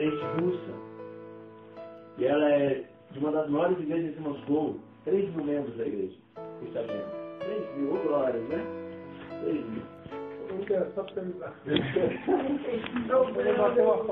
crente russa. E ela é de uma das maiores igrejas de Moscou. 3 mil membros da igreja. Está vendo? 3 mil, glórias, né? 3 mil. Só para me dar.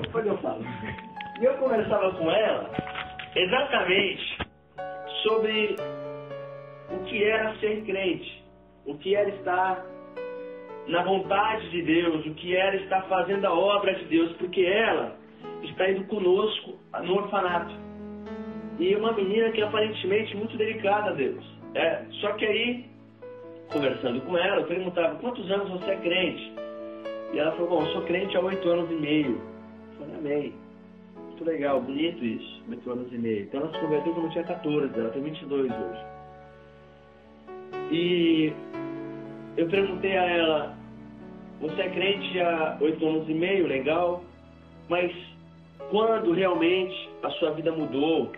Depois eu falo. E eu conversava com ela exatamente sobre o que era ser crente, o que era estar na vontade de Deus, o que era estar fazendo a obra de Deus, porque ela está indo conosco no orfanato. E uma menina que é aparentemente muito dedicada a Deus. Só que aí, conversando com ela, eu perguntava, quantos anos você é crente? E ela falou, bom, eu sou crente há 8 anos e meio. Eu falei, amém. Muito legal, bonito isso, 8 anos e meio. Então ela se converteu quando tinha 14, ela tem 22 hoje. E eu perguntei a ela, você é crente há 8 anos e meio, legal, mas quando realmente a sua vida mudou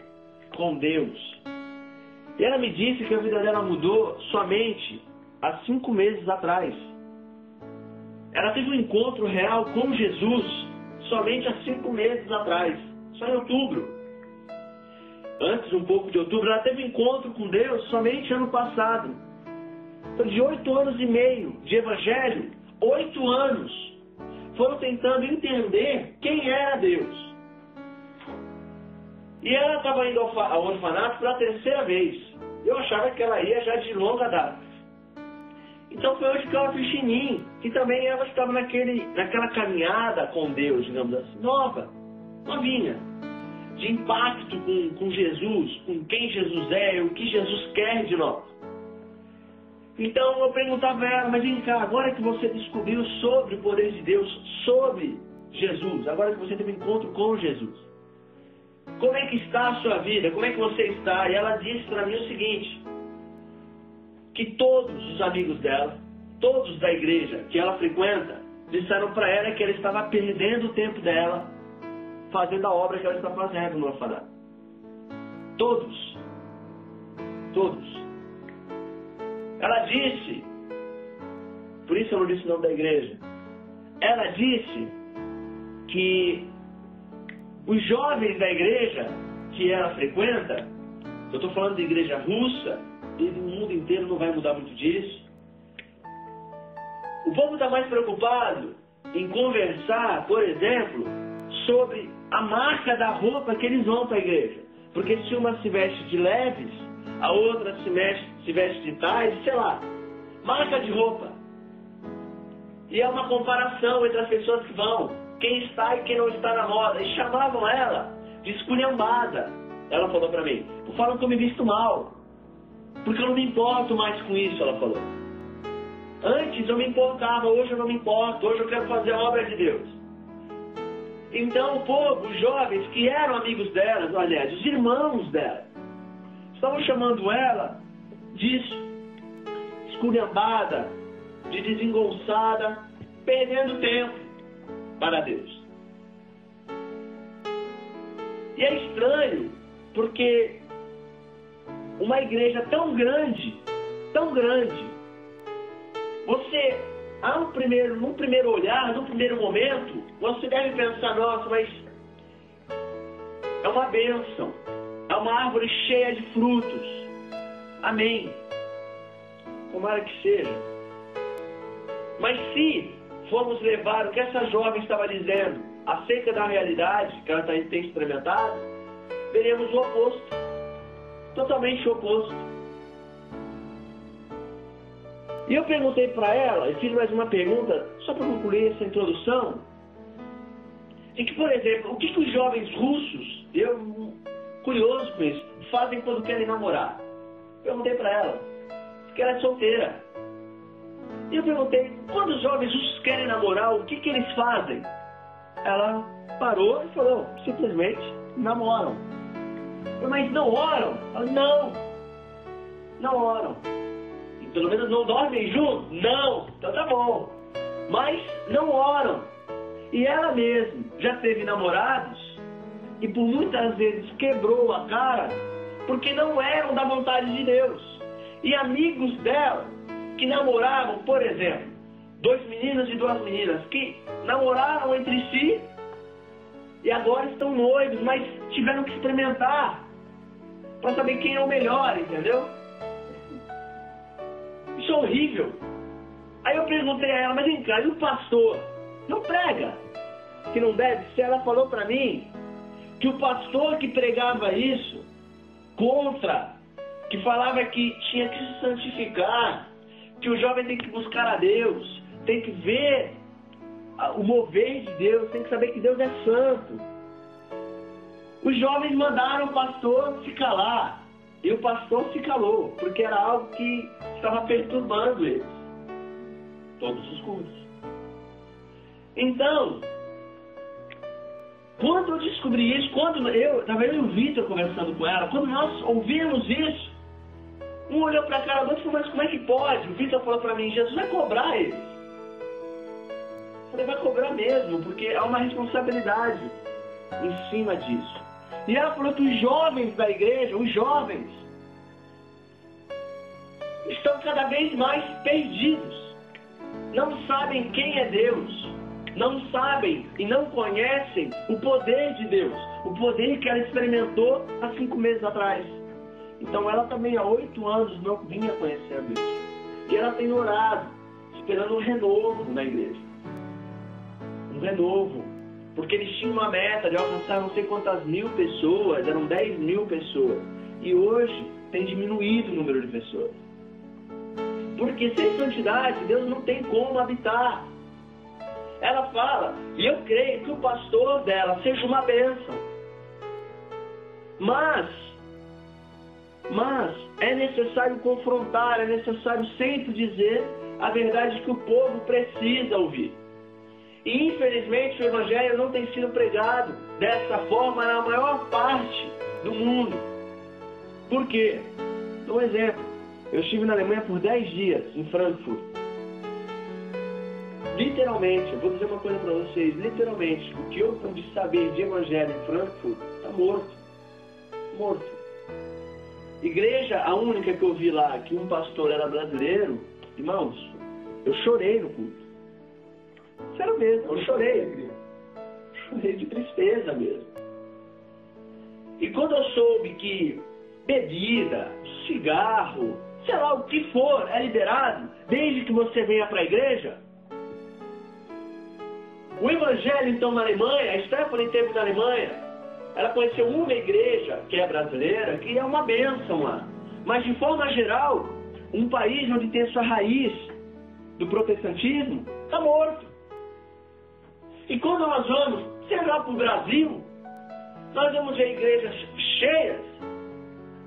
com Deus? E ela me disse que a vida dela mudou somente há 5 meses atrás. Ela teve um encontro real com Jesus somente há 5 meses atrás, só em outubro. Antes, um pouco de outubro, ela teve um encontro com Deus somente ano passado. Então, de 8 anos e meio de evangelho, 8 anos foram tentando entender quem era Deus. E ela estava indo ao orfanato pela 3ª vez. Eu achava que ela ia já de longa data. Então foi onde que ela fez em mim, que também ela estava naquela caminhada com Deus, digamos assim, novinha, de impacto com Jesus, com quem Jesus é, o que Jesus quer de nós. Então eu perguntava a ela, mas vem cá, agora que você descobriu sobre o poder de Deus, sobre Jesus, agora que você teve um encontro com Jesus, como é que está a sua vida? Como é que você está? E ela disse para mim o seguinte, que todos os amigos dela, todos da igreja que ela frequenta, disseram para ela que ela estava perdendo o tempo dela fazendo a obra que ela está fazendo no orfanato. Todos. Todos. Ela disse, por isso eu não disse o nome da igreja, ela disse que os jovens da igreja que ela frequenta, eu estou falando de igreja russa, e no mundo inteiro não vai mudar muito disso. O povo está mais preocupado em conversar, por exemplo, sobre a marca da roupa que eles vão para a igreja. Porque se uma se veste de leves, a outra se veste de tais, sei lá, marca de roupa. E é uma comparação entre as pessoas que vão, quem está e quem não está na moda. E chamavam ela de esculhambada. Ela falou para mim, falam que eu me visto mal. Porque eu não me importo mais com isso, ela falou. Antes eu me importava, hoje eu não me importo, hoje eu quero fazer a obra de Deus. Então o povo, os jovens que eram amigos delas, aliás, os irmãos dela, estavam chamando ela disso, esculhambada, de desengonçada, perdendo tempo para Deus. E é estranho, porque uma igreja tão grande, você, num primeiro olhar, num primeiro momento, você deve pensar, nossa, mas é uma bênção, é uma árvore cheia de frutos. Amém. Tomara que seja. Mas se formos levar o que essa jovem estava dizendo acerca da realidade que ela tem experimentado, veremos o oposto. Totalmente o oposto. E eu perguntei para ela, e fiz mais uma pergunta, só para concluir essa introdução, em que, por exemplo, o que os jovens russos, eu curioso com isso, fazem quando querem namorar? Perguntei para ela, porque ela é solteira. E eu perguntei, quando os jovens russos querem namorar, o que eles fazem? Ela parou e falou, simplesmente namoram. Mas não oram? Ela, não oram. E pelo menos não dormem juntos? Não. Então tá bom. Mas não oram. E ela mesma já teve namorados e por muitas vezes quebrou a cara porque não eram da vontade de Deus. E amigos dela que namoravam, por exemplo, 2 meninos e 2 meninas que namoraram entre si e agora estão noivos, mas tiveram que experimentar para saber quem é o melhor, entendeu? Isso é horrível. Aí eu perguntei a ela, mas vem cá, e o pastor não prega que não deve? Se ela falou para mim que o pastor que pregava isso contra, que falava que tinha que se santificar, que o jovem tem que buscar a Deus, tem que ver o mover de Deus, tem que saber que Deus é santo. Os jovens mandaram o pastor se calar, e o pastor se calou, porque era algo que estava perturbando eles. Todos os cultos. Então, quando eu descobri isso, quando estava eu e o Vitor conversando com ela, quando nós ouvimos isso, um olhou para a cara do outro e falou, mas como é que pode? O Vitor falou para mim, Jesus vai cobrar eles. Eu falei, vai cobrar mesmo, porque há uma responsabilidade em cima disso. E ela falou que os jovens da igreja, os jovens, estão cada vez mais perdidos. Não sabem quem é Deus. Não sabem e não conhecem o poder de Deus. O poder que ela experimentou há 5 meses atrás. Então ela também há 8 anos não vinha conhecendo isso. E ela tem orado, esperando um renovo na igreja. Um renovo. Porque eles tinham uma meta de alcançar não sei quantas mil pessoas, eram 10 mil pessoas. E hoje tem diminuído o número de pessoas. Porque sem santidade, Deus não tem como habitar. Ela fala, e eu creio que o pastor dela seja uma bênção. Mas é necessário confrontar, é necessário sempre dizer a verdade que o povo precisa ouvir. E infelizmente o Evangelho não tem sido pregado dessa forma na maior parte do mundo. Por quê? Dou um exemplo. Eu estive na Alemanha por 10 dias, em Frankfurt. Literalmente, eu vou dizer uma coisa para vocês, literalmente, o que eu pude saber de Evangelho em Frankfurt está morto. Morto. Igreja, a única que eu vi lá, que um pastor era brasileiro, irmãos, eu chorei no culto. Sério mesmo, eu chorei. Chorei de tristeza mesmo. E quando eu soube que bebida, cigarro, sei lá o que for, é liberado, desde que você venha para a igreja. O Evangelho, então, na Alemanha, a Stephanie esteve na Alemanha, ela conheceu uma igreja, que é brasileira, que é uma bênção lá. Mas, de forma geral, um país onde tem a sua raiz do protestantismo, está morto. E quando nós vamos, sei lá, para o Brasil, nós vamos ver igrejas cheias,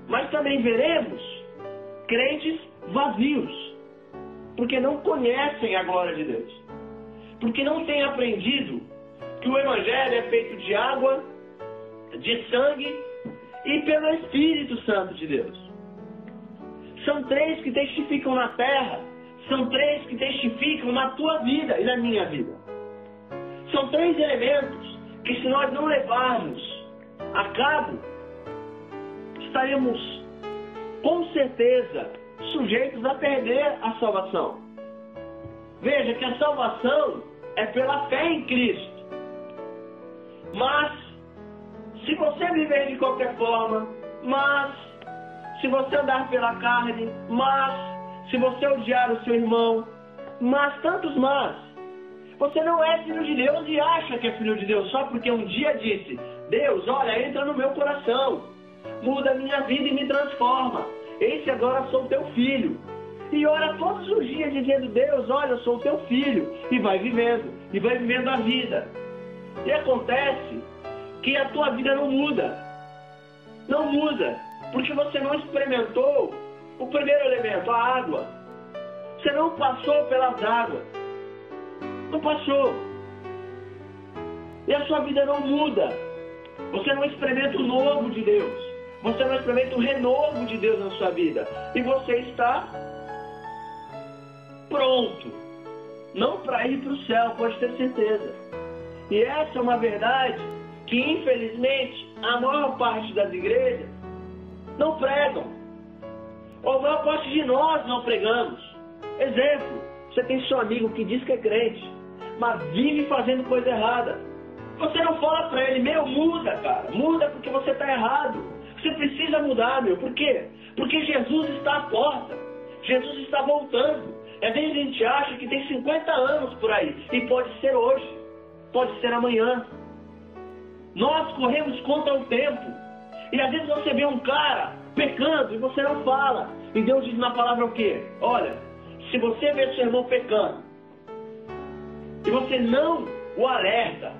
mas também veremos crentes vazios, porque não conhecem a glória de Deus. Porque não têm aprendido que o Evangelho é feito de água, de sangue e pelo Espírito Santo de Deus. São 3 que testificam na terra, são 3 que testificam na tua vida e na minha vida. São 3 elementos que, se nós não levarmos a cabo, estaremos com certeza sujeitos a perder a salvação. Veja que a salvação é pela fé em Cristo. Mas, se você viver de qualquer forma, mas, se você andar pela carne, mas, se você odiar o seu irmão, mas, tantos mas, você não é filho de Deus e acha que é filho de Deus só porque um dia disse, Deus, olha, entra no meu coração, muda a minha vida e me transforma. Esse agora sou teu filho. E ora todos os dias dizendo, Deus, olha, eu sou teu filho. E vai vivendo a vida. E acontece que a tua vida não muda. Não muda. Porque você não experimentou o primeiro elemento, a água. Você não passou pelas águas. Não passou. E a sua vida não muda. Você não experimenta o novo de Deus. Você não experimenta o renovo de Deus na sua vida. E você está pronto. Não para ir para o céu, pode ter certeza. E essa é uma verdade que, infelizmente, a maior parte das igrejas não pregam. Ou a maior parte de nós não pregamos. Exemplo, você tem seu amigo que diz que é crente, mas vive fazendo coisa errada. Você não fala para ele, muda, cara. Muda porque você está errado. Você precisa mudar, Por quê? Porque Jesus está à porta. Jesus está voltando. Às vezes a gente acha que tem 50 anos por aí. E pode ser hoje. Pode ser amanhã. Nós corremos contra o tempo. E às vezes você vê um cara pecando e você não fala. E Deus diz na palavra o quê? Olha, se você vê seu irmão pecando e você não o alerta,